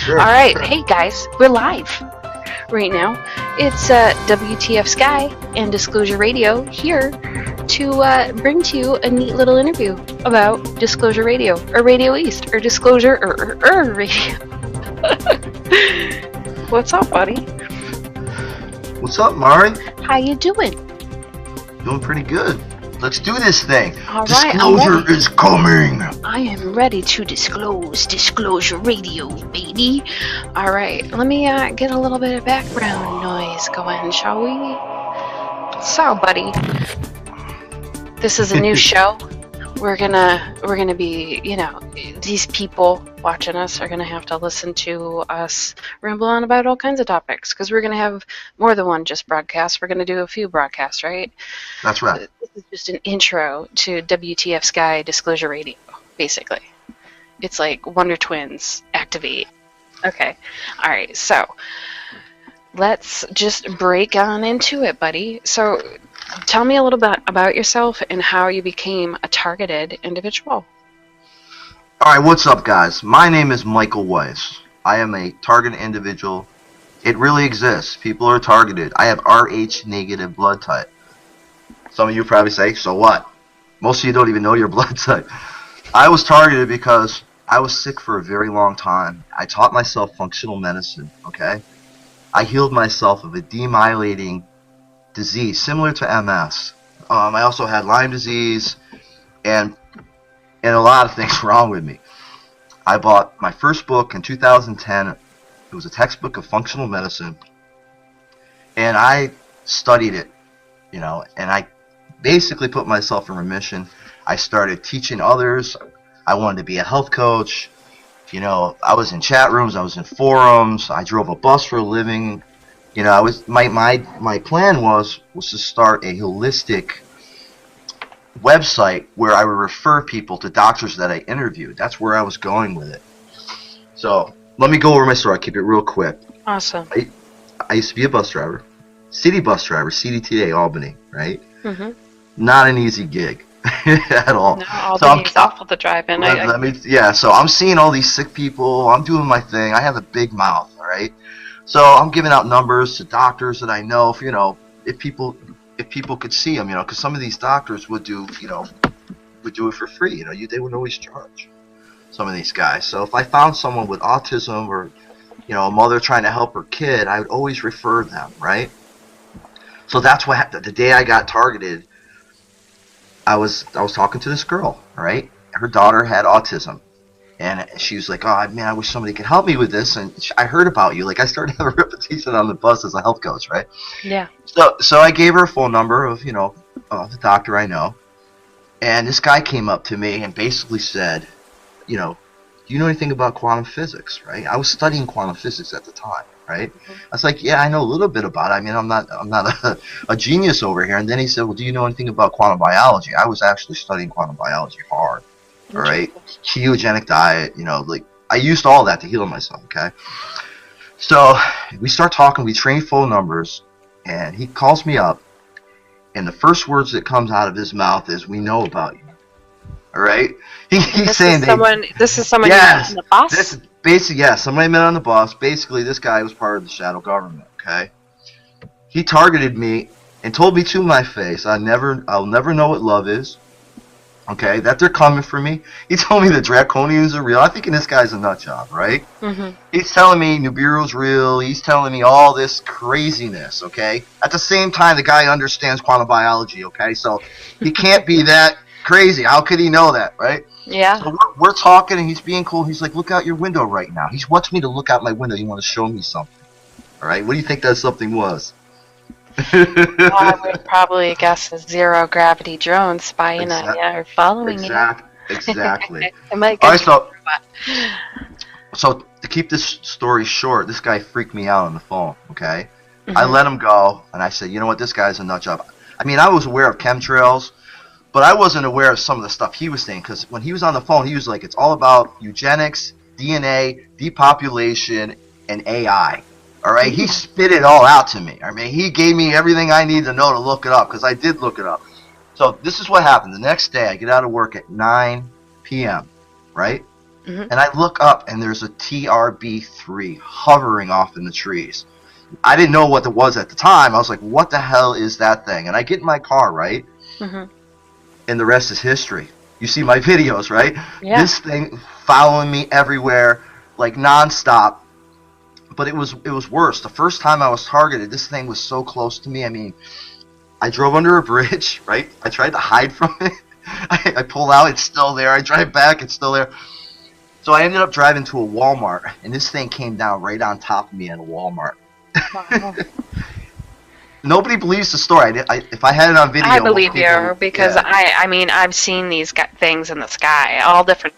Sure. All right, hey guys, we're live right now. It's WTF Sky and Disclosure Radio here to bring to you a neat little interview about Disclosure Radio, or Radio East, or Disclosure, or Radio. What's up, buddy? What's up, Mari? How you doing? Doing pretty good. Let's do this thing. All right, Disclosure is coming. I am ready to disclose Disclosure Radio, baby. All right, let me get a little bit of background noise going, shall we? So, buddy, this is a new show. We're gonna be, these people watching us are gonna have to listen to us ramble on about all kinds of topics, because we're gonna have more than one just broadcast. We're gonna do a few broadcasts, right? That's right. This is just an intro to WTF Sky Disclosure Radio, basically. It's like Wonder Twins activate. Okay, all right. So let's just break on into it, buddy. So tell me a little bit about yourself and how you became a targeted individual. Alright, what's up, guys? My name is Michael Weiss. I am a targeted individual. It really exists. People are targeted. I have Rh negative blood type. Some of you probably say, so what? Most of you don't even know your blood type. I was targeted because I was sick for a very long time. I taught myself functional medicine, okay? I healed myself of a demyelinating disease similar to MS. I also had Lyme disease and a lot of things wrong with me. I bought my first book in 2010. It was a textbook of functional medicine, and I studied it, and I basically put myself in remission. I started teaching others. I wanted to be a health coach. I was in chat rooms. I was in forums. I drove a bus for a living. I was my plan was to start a holistic website where I would refer people to doctors that I interviewed. That's where I was going with it. So let me go over my story. I'll keep it real quick. Awesome. I used to be a bus driver, city bus driver, CDTA Albany, right? Mm-hmm. Not an easy gig at all. No, Albany's awful to drive in. So I'm seeing all these sick people. I'm doing my thing. I have a big mouth, all right? So I'm giving out numbers to doctors that I know. If people could see them, because some of these doctors would do it for free. They wouldn't always charge. Some of these guys. So if I found someone with autism or, a mother trying to help her kid, I would always refer them, right? So that's what happened. The day I got targeted, I was talking to this girl, right? Her daughter had autism. And she was like, oh, man, I wish somebody could help me with this. And I heard about you. Like, I started having a reputation on the bus as a health coach, right? Yeah. So I gave her a phone number of, the doctor I know. And this guy came up to me and basically said, do you know anything about quantum physics, right? I was studying quantum physics at the time, right? Mm-hmm. I was like, yeah, I know a little bit about it. I mean, I'm not a genius over here. And then he said, well, do you know anything about quantum biology? I was actually studying quantum biology hard. All right, ketogenic diet, I used all that to heal myself, okay? So we start talking, we train phone numbers, and he calls me up, and the first words that comes out of his mouth is, we know about you. All right? He's saying this is someone you met on the bus? This is basically, somebody I met on the bus. Basically, this guy was part of the shadow government, okay? He targeted me and told me to my face, I'll never know what love is. Okay, that they're coming for me. He told me the draconians are real. I'm thinking this guy's a nut job, right? Mm-hmm. He's telling me Nibiru's real. He's telling me all this craziness, okay? At the same time, the guy understands quantum biology, okay? So he can't be that crazy. How could he know that, right? Yeah. So we're talking, and he's being cool. He's like, look out your window right now. He wants me to look out my window. He wants to show me something. All right? What do you think that something was? I would probably guess a zero gravity drone spying on you or following you. Exactly. It might All right, so to keep this story short, this guy freaked me out on the phone, okay? Mm-hmm. I let him go, and I said, you know what, this guy's a nut job. I mean, I was aware of chemtrails, but I wasn't aware of some of the stuff he was saying, because when he was on the phone, he was like, it's all about eugenics, DNA, depopulation, and AI. All right, he spit it all out to me. I mean, he gave me everything I need to know to look it up, because I did look it up. So this is what happened. The next day, I get out of work at 9 p.m., right? Mhm. And I look up, and there's a TRB-3 hovering off in the trees. I didn't know what it was at the time. I was like, what the hell is that thing? And I get in my car, right? Mhm. And the rest is history. You see my videos, right? Yeah. This thing following me everywhere, like nonstop. But it was worse. The first time I was targeted, this thing was so close to me. I mean, I drove under a bridge, right? I tried to hide from it. I pull out, it's still there. I drive back, it's still there. So I ended up driving to a Walmart, and this thing came down right on top of me at a Walmart. Wow. Nobody believes the story. If I had it on video, I believe people, you because yeah. I mean I've seen these things in the sky, all different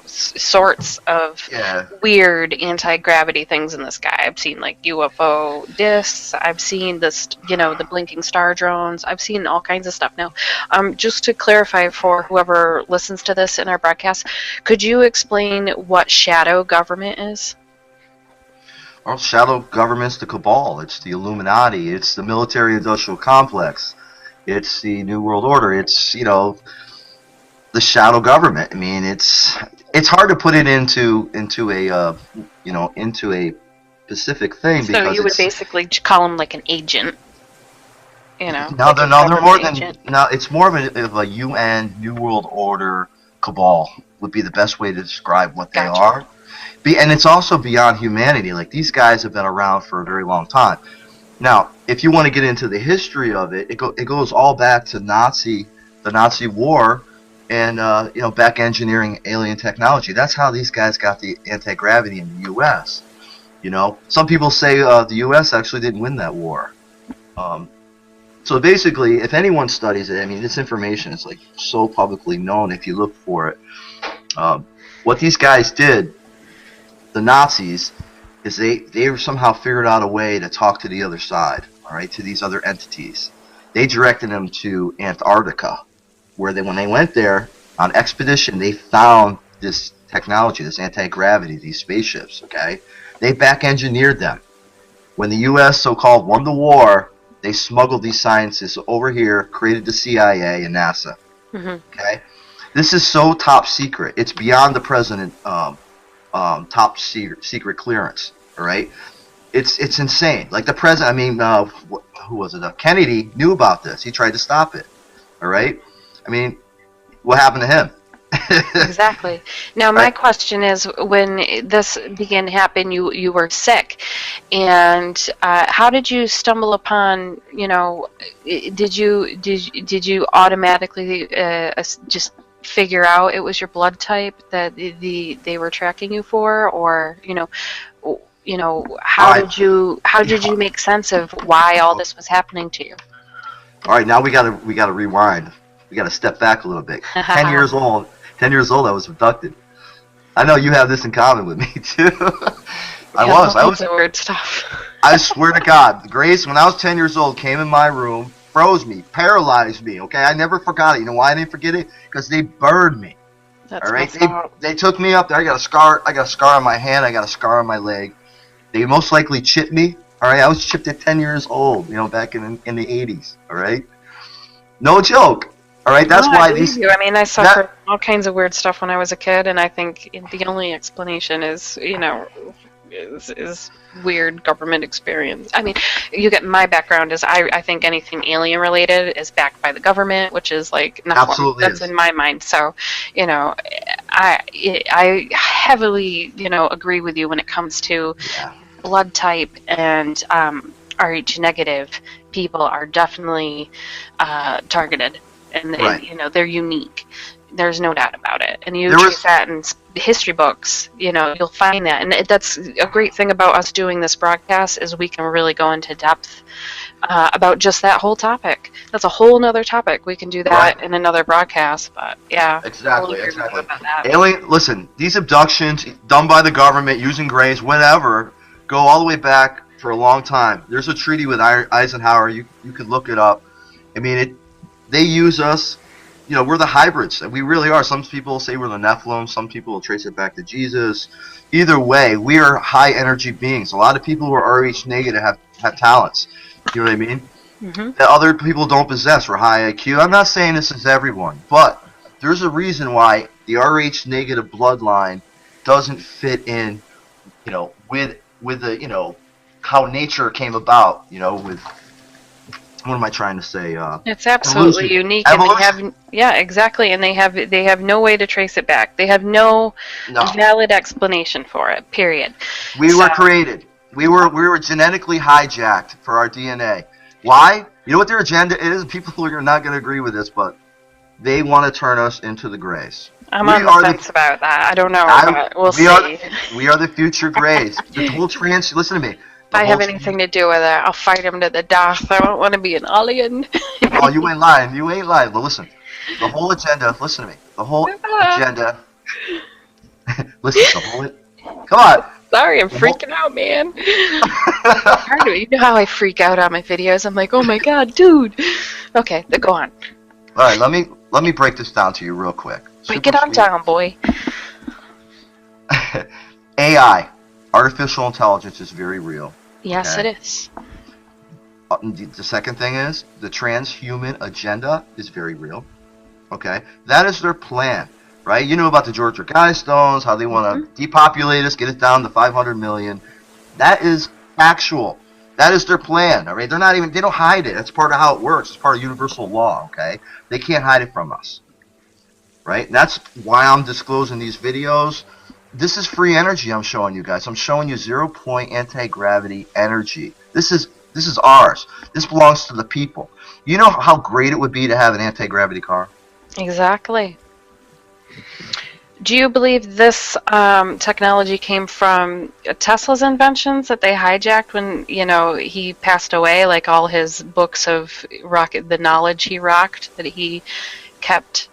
sorts of Yeah. weird anti-gravity things in the sky. I've seen like UFO discs. I've seen this the blinking star drones. I've seen all kinds of stuff. Now, just to clarify for whoever listens to this in our broadcast, could you explain what shadow government is? Well, shadow government's the cabal. It's the Illuminati. It's the military-industrial complex. It's the New World Order. It's the shadow government. I mean, it's hard to put it into a specific thing So because you would basically call them like an agent. no, like they're a more government than agent. no. It's more of a UN New World Order cabal would be the best way to describe what they Gotcha. are. And it's also beyond humanity. Like, these guys have been around for a very long time. Now, if you want to get into the history of it, it goes all back to the Nazi war, and back engineering alien technology. That's how these guys got the anti-gravity in the U.S. Some people say the U.S. actually didn't win that war. So basically, if anyone studies it, I mean, this information is like so publicly known if you look for it. What these guys did, the Nazis, is they somehow figured out a way to talk to the other side, all right, to these other entities. They directed them to Antarctica, where when they went there on expedition, they found this technology, this anti-gravity, these spaceships, okay? They back-engineered them. When the U.S. so-called won the war, they smuggled these scientists over here, created the CIA and NASA, okay? This is so top secret. It's beyond the president top secret clearance. All right, it's insane. Like the president, I mean, who was it? Kennedy knew about this. He tried to stop it. All right, I mean, what happened to him? Exactly. Now, my question is, when this began to happen, you were sick, and how did you stumble upon? Did you automatically just figure out it was your blood type that they were tracking you for, or how did you make sense of why all this was happening to you? All right, now we gotta rewind. We gotta step back a little bit. 10 years old. 10 years old, I was abducted. I know you have this in common with me too. I was weird stuff. I swear to God, Grace, when I was 10 years old, came in my room, froze me, paralyzed me. Okay, I never forgot it. You know why I didn't forget it? Because they burned me. That's all right, they took me up there. I got a scar. I got a scar on my hand. I got a scar on my leg. They most likely chipped me. All right, I was chipped at 10 years old. Back in the 80s. All right, no joke. All right, that's why these. I mean, I suffered all kinds of weird stuff when I was a kid, and I think the only explanation is, is weird government experience. I mean, you get my background is I think anything alien related is backed by the government, which is like absolutely that's in my mind. So, I heavily agree with you when it comes to blood type and Rh negative people are definitely targeted. And they're unique. There's no doubt about it. And you trace that in history books. You'll find that. And that's a great thing about us doing this broadcast is we can really go into depth about just that whole topic. That's a whole nother topic. We can do that in another broadcast. But yeah, exactly. Alien. Listen, these abductions done by the government using grays, whatever, go all the way back for a long time. There's a treaty with Eisenhower. You could look it up. I mean, they use us, we're the hybrids, and we really are. Some people say we're the Nephilim, some people will trace it back to Jesus. Either way, we are high energy beings. A lot of people who are Rh negative have talents, you know what I mean? That other people don't possess. We're high IQ. I'm not saying this is everyone, but there's a reason why the Rh negative bloodline doesn't fit in, with the, how nature came about, with, what am I trying to say? It's absolutely Evolution. unique, and they have, yeah, exactly, and they have no way to trace it back. They have no valid explanation for it. Period. We were created. We were genetically hijacked for our DNA. Why? You know what their agenda is? People are not going to agree with this, but they want to turn us into the Greys. I'm on the fence about that. I don't know, but we'll see. We are the future Greys. The whole listen to me. If I have anything to do with it, I'll fight him to the death. I don't want to be an alien. Oh, you ain't lying. You ain't lying. But listen, the whole agenda. Listen to me. The whole agenda. Listen. Come on. Sorry, I'm freaking out, man. You know how I freak out on my videos? I'm like, oh my god, dude. Okay, go on. All right, let me break this down to you real quick. Break it on down, boy. AI, artificial intelligence, is very real. Yes, it is. The second thing is the transhuman agenda is very real. Okay, that is their plan, right? You know about the Georgia Guidestones, how they want to depopulate us, get it down to 500 million. That is actual. That is their plan. All right, they don't hide it. That's part of how it works. It's part of universal law. Okay, they can't hide it from us. Right, and that's why I'm disclosing these videos. This is free energy I'm showing you guys. I'm showing you 0-point anti-gravity energy. This is ours. This belongs to the people. You know how great it would be to have an anti-gravity car? Exactly. Do you believe this technology came from Tesla's inventions that they hijacked when, he passed away? Like all his books of the knowledge he rocked that he kept,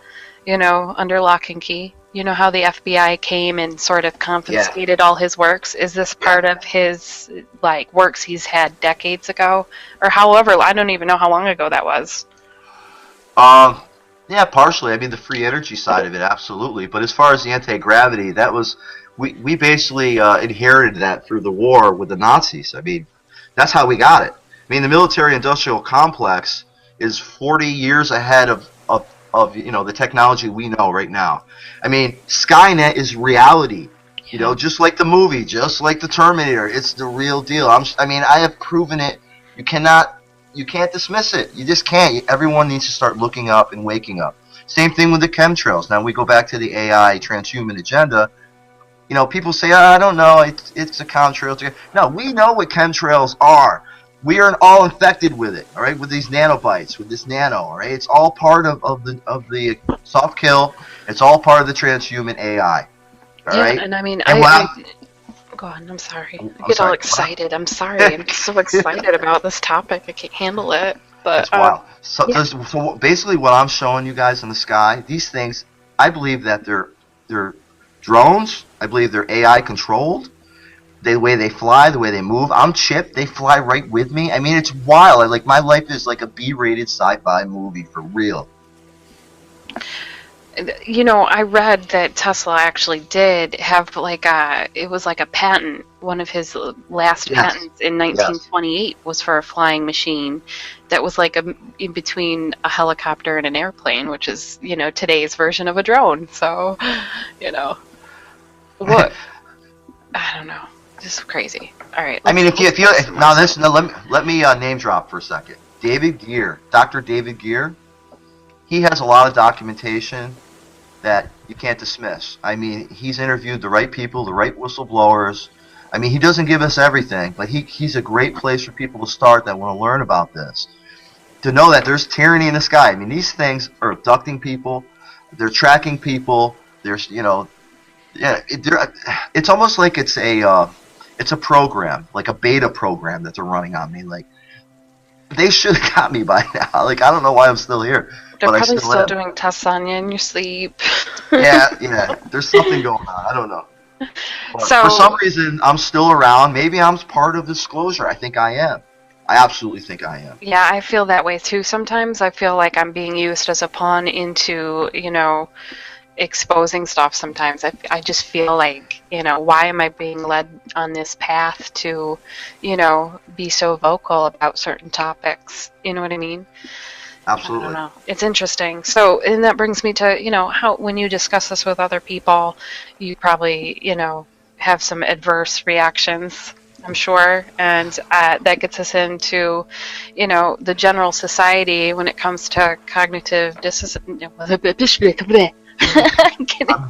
under lock and key. You know how the FBI came and sort of confiscated all his works? Is this part of his, works he's had decades ago? Or however, I don't even know how long ago that was. Yeah, partially. I mean, the free energy side of it, absolutely. But as far as the anti-gravity, that was, we basically inherited that through the war with the Nazis. I mean, that's how we got it. I mean, the military-industrial complex is 40 years ahead of the technology we know right now. I mean, Skynet is reality. Just like the movie, just like the Terminator. It's the real deal. I have proven it. You can't dismiss it. You just can't. Everyone needs to start looking up and waking up. Same thing with the chemtrails. Now we go back to the AI transhuman agenda. People say, I don't know, it's a chemtrail. No, we know what chemtrails are. We are all infected with it, all right, with these nanobites, with this nano, all right? It's all part of the soft kill. It's all part of the transhuman AI, all right? And I mean, go on, I'm sorry. I get all excited. I'm sorry. I'm so excited about this topic. I can't handle it. But that's wild. So basically what I'm showing you guys in the sky, these things, I believe that they're drones. I believe they're AI controlled. The way they fly, the way they move. I'm chipped. They fly right with me. I mean, it's wild. My life is like a B-rated sci-fi movie for real. I read that Tesla actually did have it was like a patent. One of his last patents in 1928 was for a flying machine that was in between a helicopter and an airplane, which is, today's version of a drone. So, what? I don't know. This is crazy. All right. Let me name drop for a second. David Gear, Dr. David Gear. He has a lot of documentation that you can't dismiss. I mean, he's interviewed the right people, the right whistleblowers. I mean, he doesn't give us everything, but he's a great place for people to start that want to learn about this. To know that there's tyranny in the sky. I mean, these things are abducting people. They're tracking people. There's, it's almost like it's a program, like a beta program that they're running on me. They should have got me by now. I don't know why I'm still here. They're probably still doing tests on you in your sleep. yeah. There's something going on. I don't know. So, for some reason, I'm still around. Maybe I'm part of disclosure. I think I am. I absolutely think I am. Yeah, I feel that way too. Sometimes I feel like I'm being used as a pawn into, exposing stuff sometimes. I just feel like, why am I being led on this path to, be so vocal about certain topics? You know what I mean? I don't Absolutely. know. It's interesting. So, and that brings me to, how when you discuss this with other people, you probably, have some adverse reactions, I'm sure. And that gets us into, the general society when it comes to cognitive dissonance.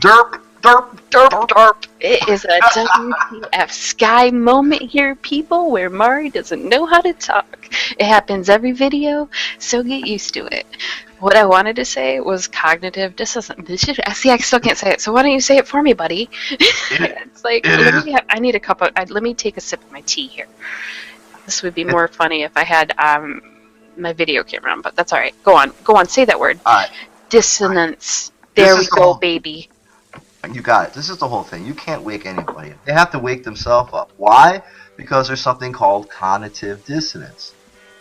Derp, derp, Derp, derp. derp. It is a WTF Sky moment here, people, where Mari doesn't know how to talk. It happens every video, so get used to it. What I wanted to say was cognitive dissonance. See, I still can't say it, so why don't you say it for me, buddy? It's like, I need a cup of, let me take a sip of my tea here. This would be more funny if I had my video camera on, but that's all right. Go on, say that word. All right. Dissonance. This There we is the go, whole- baby. You got it. This is the whole thing. You can't wake anybody up. They have to wake themselves up. Why? Because there's something called cognitive dissonance.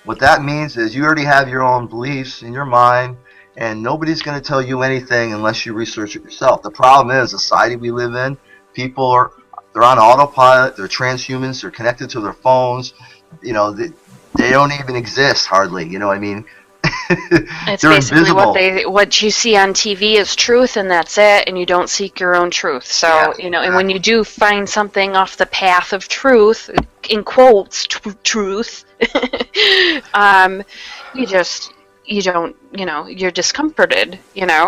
What that means is you already have your own beliefs in your mind, and nobody's going to tell you anything unless you research it yourself. The problem is, the society we live in, they're on autopilot, they're transhumans, they're connected to their phones. They don't even exist hardly. You know what I mean? It's They're basically invisible. what you see on TV is truth, and that's it, and you don't seek your own truth. So, Yeah, and when you do find something off the path of truth, in quotes, truth, you just, you don't, you're discomforted,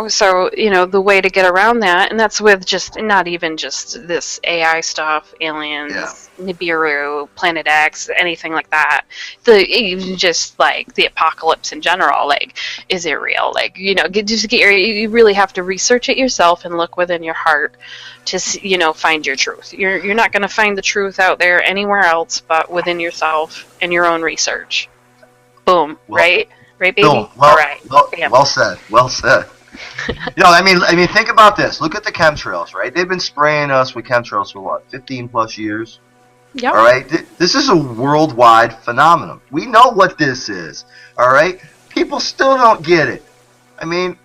So, the way to get around that, and that's with just, not even just this AI stuff, aliens, Yeah. Nibiru, Planet X, anything like that. Even just like the apocalypse in general, like, is it real? Like, you really have to research it yourself and look within your heart to, find your truth. You're not going to find the truth out there anywhere else but within yourself and your own research. Boom, Well, right? Right, baby? Bill, All right. well said. Well said. I mean, think about this. Look at the chemtrails, right? They've been spraying us with chemtrails for what, 15 plus years? Yep. All right. This is a worldwide phenomenon. We know what this is. All right. People still don't get it. I mean,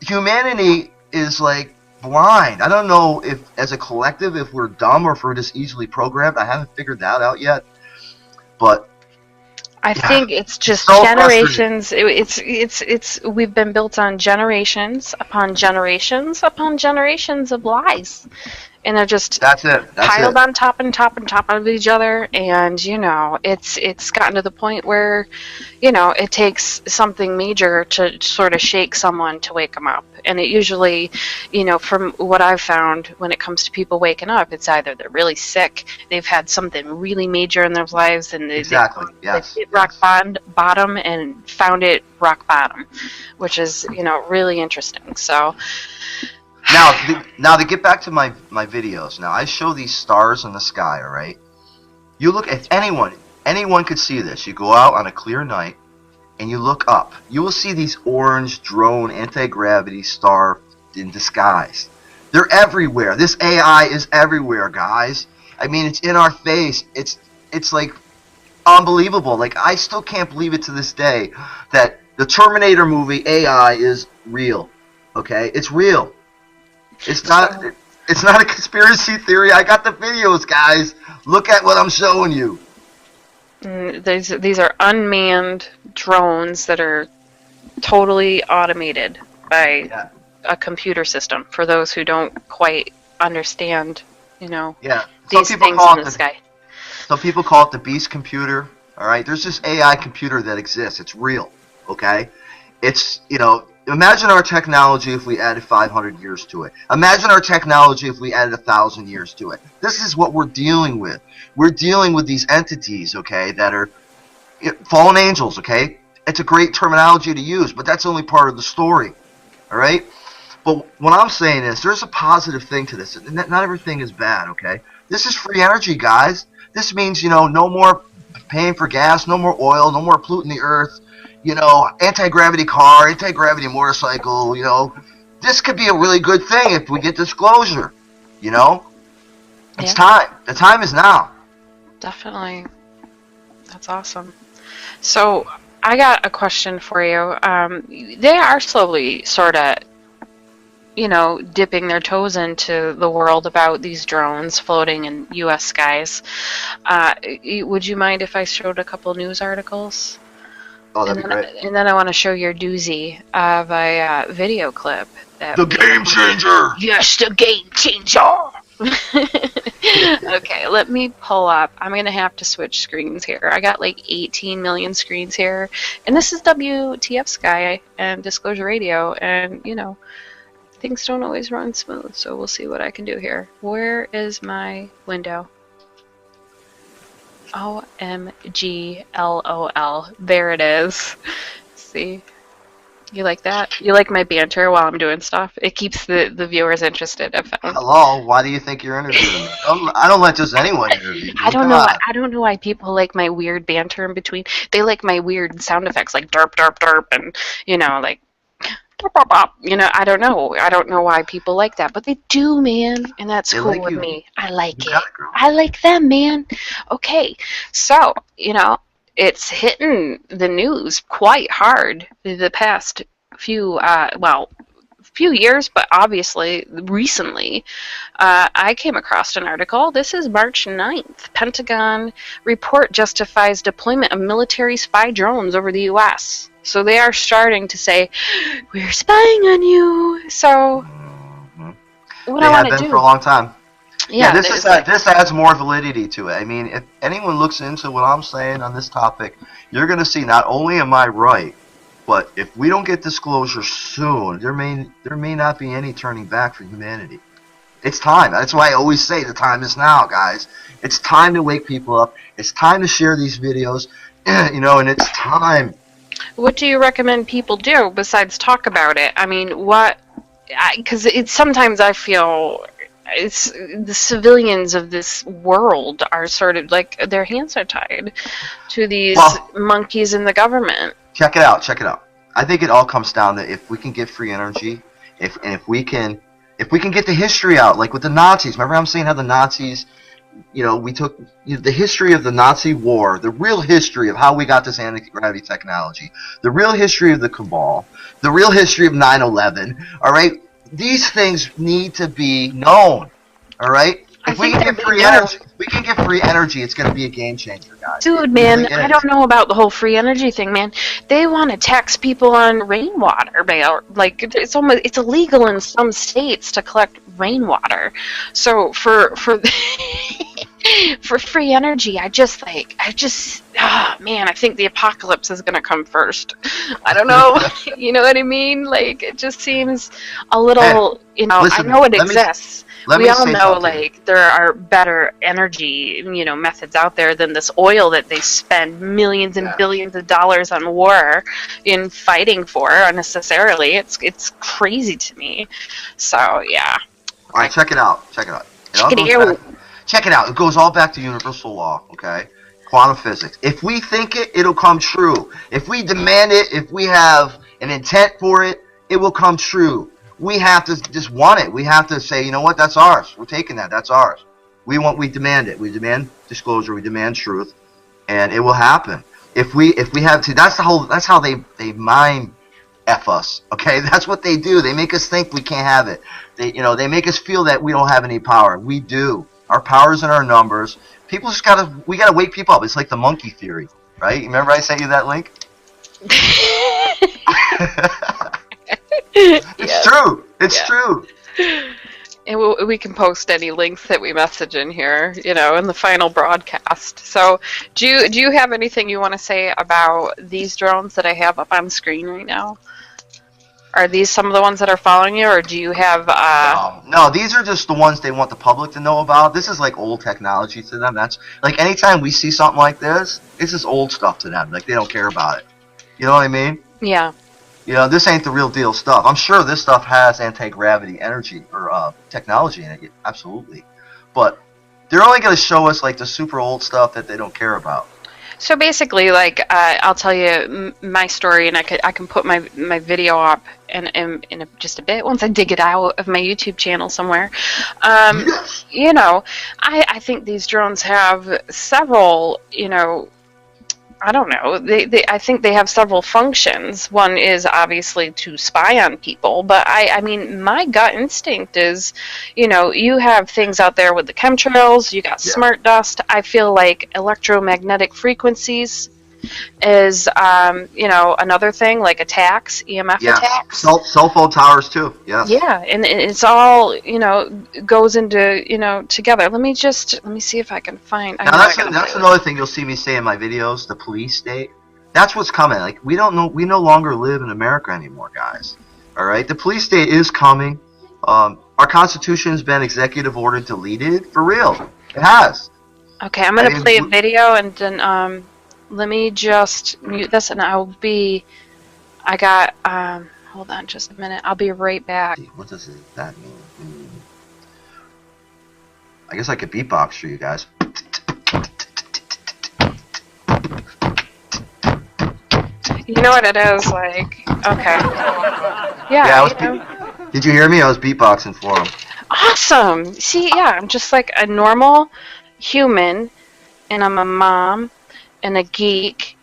humanity is like blind. I don't know if, as a collective, if we're dumb or if we're just easily programmed. I haven't figured that out yet. But I think it's just so generations. It's we've been built on generations upon generations upon generations of lies, and they're just that's it. piled on top and top and top of each other. And it's gotten to the point where it takes something major to sort of shake someone to wake them up. And it usually, from what I've found, when it comes to people waking up, it's either they're really sick, they've had something really major in their lives, and they hit rock bottom and found it rock bottom, which is really interesting. So now to get back to my videos. Now I show these stars in the sky. All right, you look at anyone could see this. You go out on a clear night and you look up, you will see these orange drone anti-gravity star in disguise. They're everywhere. This AI is everywhere, guys. I mean, it's in our face. It's like unbelievable. Like, I still can't believe it to this day that the Terminator movie AI is real. Okay? It's real. It's not a conspiracy theory. I got the videos, guys. Look at what I'm showing you. These are unmanned drones that are totally automated by a computer system. For those who don't quite understand, these things in the sky. Some people call it the beast computer. All right, there's this AI computer that exists. It's real. Okay, it's imagine our technology if we added 500 years to it. Imagine our technology if we added 1,000 years to it. This is what we're dealing with. We're dealing with these entities, okay, that are fallen angels, okay? It's a great terminology to use, but that's only part of the story, all right? But what I'm saying is there's a positive thing to this. Not everything is bad, okay? This is free energy, guys. This means, no more paying for gas, no more oil, no more polluting the earth, anti-gravity car, anti-gravity motorcycle, This could be a really good thing if we get disclosure, It's time. The time is now. Definitely. That's awesome. So, I got a question for you. They are slowly sort of, dipping their toes into the world about these drones floating in U.S. skies. Would you mind if I showed a couple news articles? Oh, that'd be great. And then I want to show your doozy of a video clip. The game changer! Yes, the game changer! Okay, let me pull up. I'm going to have to switch screens here. I got like 18 million screens here. And this is WTF Sky and Disclosure Radio. And, you know, things don't always run smooth. So we'll see what I can do here. Where is my window? OMG LOL. There it is. See? You like that? You like my banter while I'm doing stuff? It keeps the viewers interested, I've found. Hello, why do you think you're interviewing me? I don't let just anyone interview me. I don't know. I don't know why people like my weird banter in between. They like my weird sound effects, like derp, derp, derp, and you know, like derp, derp, derp. You know, I don't know. I don't know why people like that, but they do, man, and that's cool like with me. I like it. I like them, man. Okay, so you know. It's hitting the news quite hard the past few, few years, but obviously recently. I came across an article. This is March 9th. Pentagon Report justifies deployment of military spy drones over the U.S. So they are starting to say, we're spying on you. So what I want to do. They have been for a long time. Yeah, this adds more validity to it. I mean, if anyone looks into what I'm saying on this topic, you're going to see not only am I right, but if we don't get disclosure soon, there may not be any turning back for humanity. It's time. That's why I always say the time is now, guys. It's time to wake people up. It's time to share these videos, you know, and it's time. What do you recommend people do besides talk about it? I mean, because sometimes I feel... It's the civilians of this world are sort of like their hands are tied to these monkeys in the government. Check it out. I think it all comes down to if we can get free energy, if we can get the history out, like with the Nazis. Remember I'm saying how the Nazis, you know, we took the history of the Nazi war, the real history of how we got this anti-gravity technology, the real history of the cabal, the real history of 9/11. All right. These things need to be known, all right? If we can get free energy, it's going to be a game changer, guys. Dude, man, I don't know about the whole free energy thing, man. They want to tax people on rainwater, like it's illegal in some states to collect rainwater. So for for free energy, I think the apocalypse is going to come first. I don't know. You know what I mean? Like, it just seems a little, you know, listen, I know it exists. We all know, like, there are better energy, you know, methods out there than this oil that they spend millions and billions of dollars on war in fighting for unnecessarily. It's crazy to me. So, yeah. All right, check it out. Check it out. It goes all back to universal law, okay? Quantum physics. If we think it, it'll come true. If we demand it, if we have an intent for it, it will come true. We have to just want it. We have to say, you know what, that's ours. We're taking that. That's ours. We demand it. We demand disclosure. We demand truth, and it will happen. If we have to, that's how they mind F us. Okay, that's what they do. They make us think we can't have it. They make us feel that we don't have any power. We do. Our power's in our numbers. People just we gotta wake people up. It's like the monkey theory, right? Remember I sent you that link? It's true. It's true. And we can post any links that we message in here, you know, in the final broadcast. So, do you have anything you want to say about these drones that I have up on screen right now? Are these some of the ones that are following you, or do you have... No, these are just the ones they want the public to know about. This is like old technology to them. That's like anytime we see something like this is old stuff to them. Like, they don't care about it. You know what I mean? Yeah. You know, this ain't the real deal stuff. I'm sure this stuff has anti-gravity energy or technology in it, absolutely. But they're only going to show us like the super old stuff that they don't care about. So basically, like, I'll tell you my story, and I can put my video up in just a bit once I dig it out of my YouTube channel somewhere. You know, I think these drones have several, you know, I don't know. I think they have several functions. One is obviously to spy on people, but I mean, my gut instinct is, you know, you have things out there with the chemtrails, you got smart dust. I feel like electromagnetic frequencies is, another thing, like attacks, EMF attacks. Cell phone towers too. Yes. Yeah, and it's all, goes into, together. Let me see if I can find. Now that's another thing you'll see me say in my videos. The police state. That's what's coming. Like we no longer live in America anymore, guys. All right, the police state is coming. Our Constitution has been executive order deleted for real. It has. Okay, I'm gonna play a video and then let me just mute this and I got hold on just a minute. I'll be right back. What does that mean? I guess I could beatbox for you guys. You know what it is, like, okay. Yeah, did you hear me? I was beatboxing for him. Awesome! See, yeah, I'm just like a normal human, and I'm a mom, and a geek,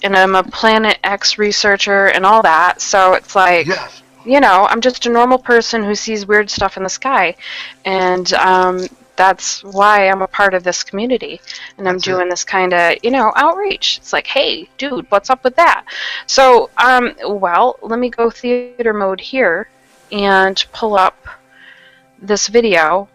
and I'm a Planet X researcher, and all that, so it's like, yes. I'm just a normal person who sees weird stuff in the sky, and that's why I'm a part of this community, and I'm doing this kind of, outreach. It's like, hey, dude, what's up with that? So, well, let me go theater mode here and pull up this video.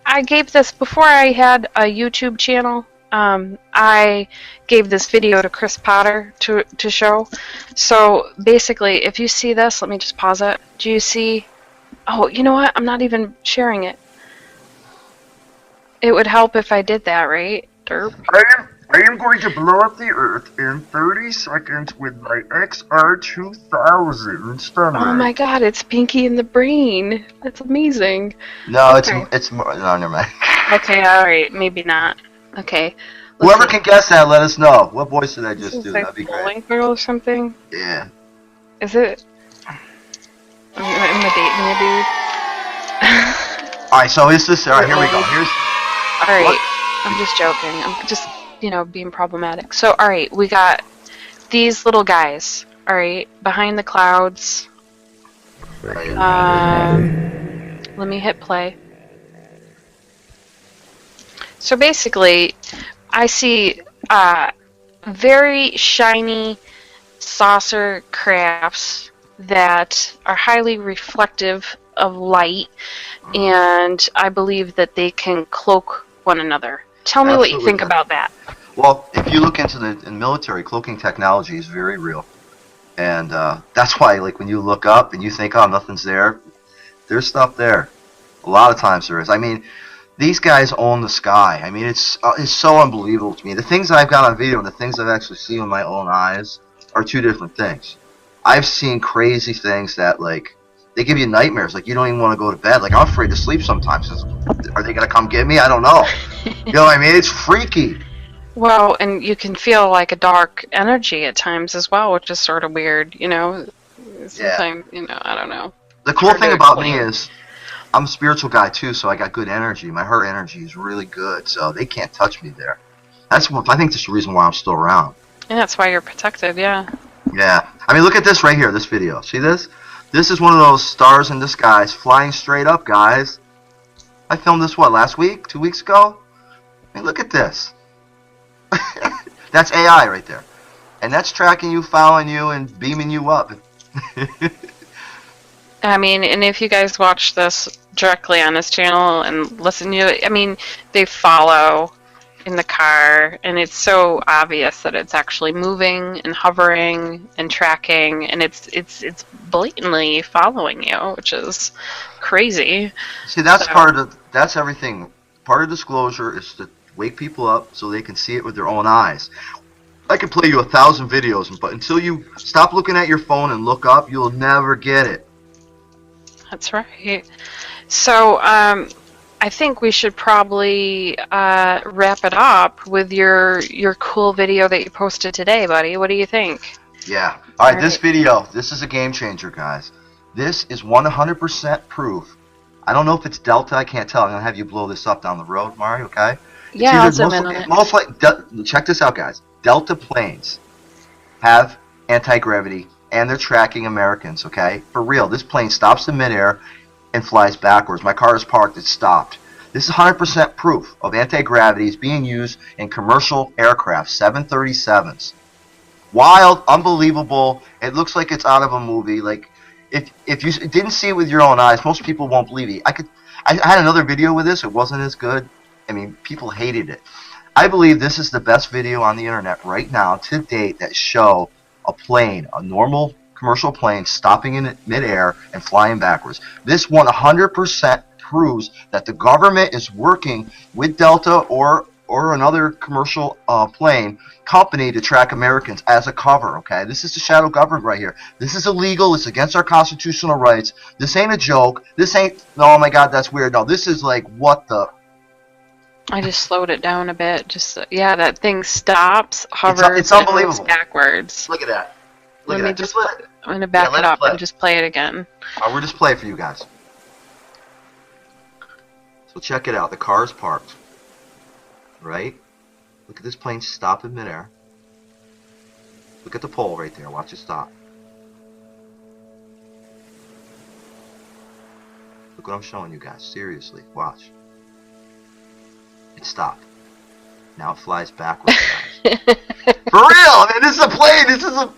I gave this before I had a YouTube channel. I gave this video to Chris Potter to show. So basically, if you see this, let me just pause it. Do you see? Oh, you know what? I'm not even sharing it. It would help if I did that, right? Derp. I am going to blow up the Earth in 30 seconds with my XR2000 stunner. Oh my god, it's Pinky in the Brain. That's amazing. No, okay. it's more. No, never mind. Okay, alright, maybe not. Okay. Whoever can guess that, let us know. What voice did I just do? That'd be great. Girl or something? Yeah. Is it? Am I dating a dude? Alright, so is this? Alright, here we go. Alright, what? I'm just joking. I'm just, being problematic. So, alright, we got these little guys, alright, behind the clouds. Let me hit play. So basically, I see very shiny saucer crafts that are highly reflective of light, and I believe that they can cloak one another. Tell me what you think about that. Well, if you look into the military, cloaking technology is very real. And that's why, like, when you look up and you think, oh, nothing's there, there's stuff there. A lot of times there is. I mean, these guys own the sky. I mean, it's so unbelievable to me. The things that I've got on video and the things I've actually seen with my own eyes are two different things. I've seen crazy things that, like, they give you nightmares. Like, you don't even want to go to bed. Like, I'm afraid to sleep sometimes. Are they going to come get me? I don't know. You know what I mean? It's freaky. Well, and you can feel like a dark energy at times as well, which is sort of weird, Sometimes, I don't know. The cool thing about me is I'm a spiritual guy, too, so I got good energy. My heart energy is really good, so they can't touch me there. I think that's the reason why I'm still around. And that's why you're protected, yeah. Yeah. I mean, look at this right here, this video. See this? This is one of those stars in the skies flying straight up, guys. I filmed this, last week? 2 weeks ago? I mean, look at this. That's AI right there. And that's tracking you, following you, and beaming you up. I mean, and if you guys watch this directly on his channel and listen to it, I mean, they follow in the car, and it's so obvious that it's actually moving and hovering and tracking, and it's blatantly following you, which is crazy. See, that's that's everything. Part of disclosure is to wake people up so they can see it with their own eyes. I could play you 1,000 videos, but until you stop looking at your phone and look up, you'll never get it. That's right. So, I think we should probably wrap it up with your cool video that you posted today, buddy. What do you think? Yeah. All right, this video, this is a game changer, guys. This is 100% proof. I don't know if it's Delta. I can't tell. I'm going to have you blow this up down the road, Mario, okay? Yeah, I'll zoom in on it. Most likely, check this out, guys. Delta planes have anti-gravity, and they're tracking Americans, okay? For real, this plane stops in midair and flies backwards. My car is parked. It's stopped. This is 100% proof of anti-gravity is being used in commercial aircraft, 737s. Wild, unbelievable. It looks like it's out of a movie. Like, if you didn't see it with your own eyes, most people won't believe it. I had another video with this. It wasn't as good. I mean, people hated it. I believe this is the best video on the internet right now to date that show a plane, a normal commercial plane, stopping in midair and flying backwards. This 100% proves that the government is working with Delta or another commercial plane company to track Americans as a cover, okay? This is the shadow government right here. This is illegal. It's against our constitutional rights. This ain't a joke. This ain't, oh my God, that's weird. No, this is like, what the... I just slowed it down a bit. Just yeah, that thing stops, hovers, it's unbelievable. And goes backwards. Look at that. Let me just. I'm gonna back it up and just play it again. We'll just play it for you guys. So check it out. The car is parked. Right? Look at this plane stop in midair. Look at the pole right there. Watch it stop. Look what I'm showing you guys. Seriously, watch. It stopped. Now it flies backwards, guys. For real! I mean, this is a plane! This is a...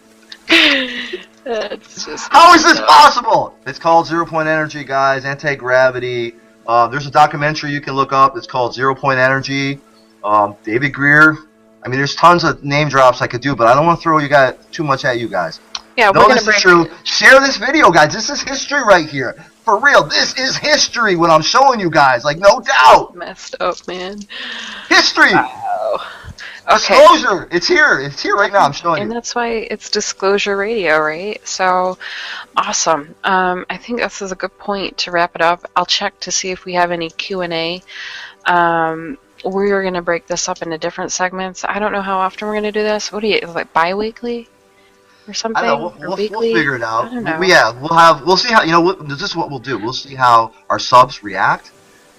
That's just How is this possible? It's called Zero Point Energy, guys. Antigravity. There's a documentary you can look up. It's called Zero Point Energy. David Greer. I mean, there's tons of name drops I could do, but I don't want to throw you guys too much at you guys. Yeah, no, this is true. Share this video, guys. This is history right here. For real, this is history. What I'm showing you guys, like no doubt. Messed up, man. History. Wow. Okay. Disclosure. It's here. It's here right now. I'm showing you. And that's why it's Disclosure Radio, right? So, awesome. I think this is a good point to wrap it up. I'll check to see if we have any Q&A. We're going to break this up into different segments. I don't know how often we're going to do this. What do you, like bi-weekly? Or something? I don't know. We'll figure it out. I don't know. Yeah, we'll see how, you know, this is what we'll do. We'll see how our subs react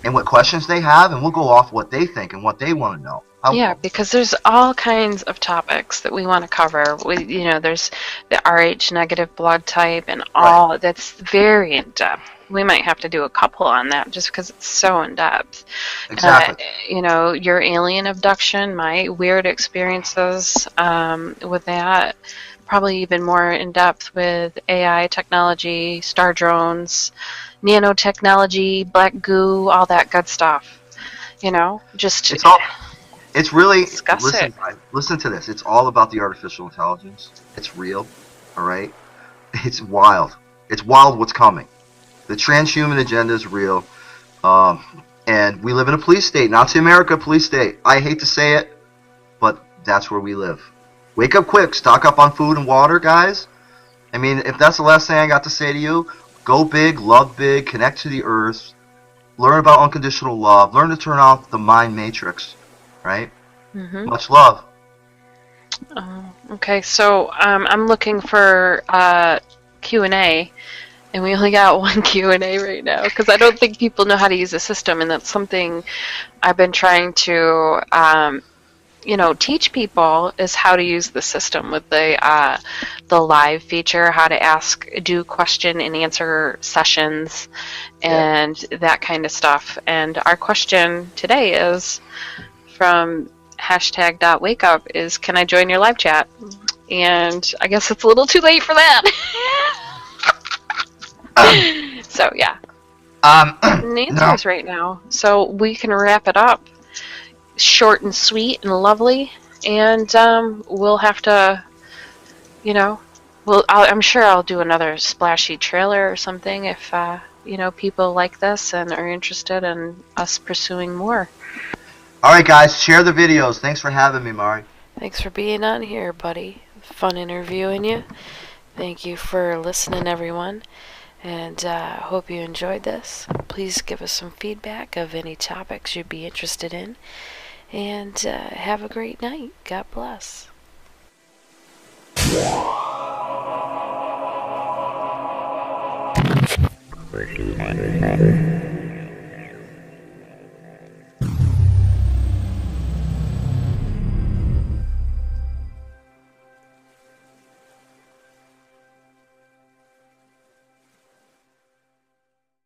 and what questions they have, and we'll go off what they think and what they want to know. Yeah, because there's all kinds of topics that we want to cover. You know, there's the Rh negative blood type and all that's very in depth. We might have to do a couple on that just because it's so in depth. Exactly. You know, your alien abduction, my weird experiences with that. Probably even more in depth with AI technology, star drones, nanotechnology, black goo, all that good stuff. You know, just it's really listen to this. It's all about the artificial intelligence. It's real, all right? It's wild. It's wild what's coming. The transhuman agenda is real, and we live in a police state, Nazi America police state. I hate to say it, but that's where we live. Wake up quick. Stock up on food and water, guys. I mean, if that's the last thing I got to say to you, go big, love big, connect to the earth, learn about unconditional love, learn to turn off the mind matrix, right? Mm-hmm. Much love. Okay, so I'm looking for Q&A, and we only got one Q&A right now because I don't think people know how to use the system, and that's something I've been trying to you know, teach people is how to use the system with the live feature, how to do question and answer sessions, and that kind of stuff. And our question today is from #.wakeup is, can I join your live chat? And I guess it's a little too late for that. So yeah, the answers right now, so we can wrap it up. Short and sweet and lovely, and we'll have to, you know, I'm sure I'll do another splashy trailer or something if you know, people like this and are interested in us pursuing more. All right, guys, share the videos. Thanks for having me, Mari. Thanks for being on here, buddy. Fun interviewing you. Thank you for listening, everyone, and hope you enjoyed this. Please give us some feedback of any topics you'd be interested in. And have a great night. God bless.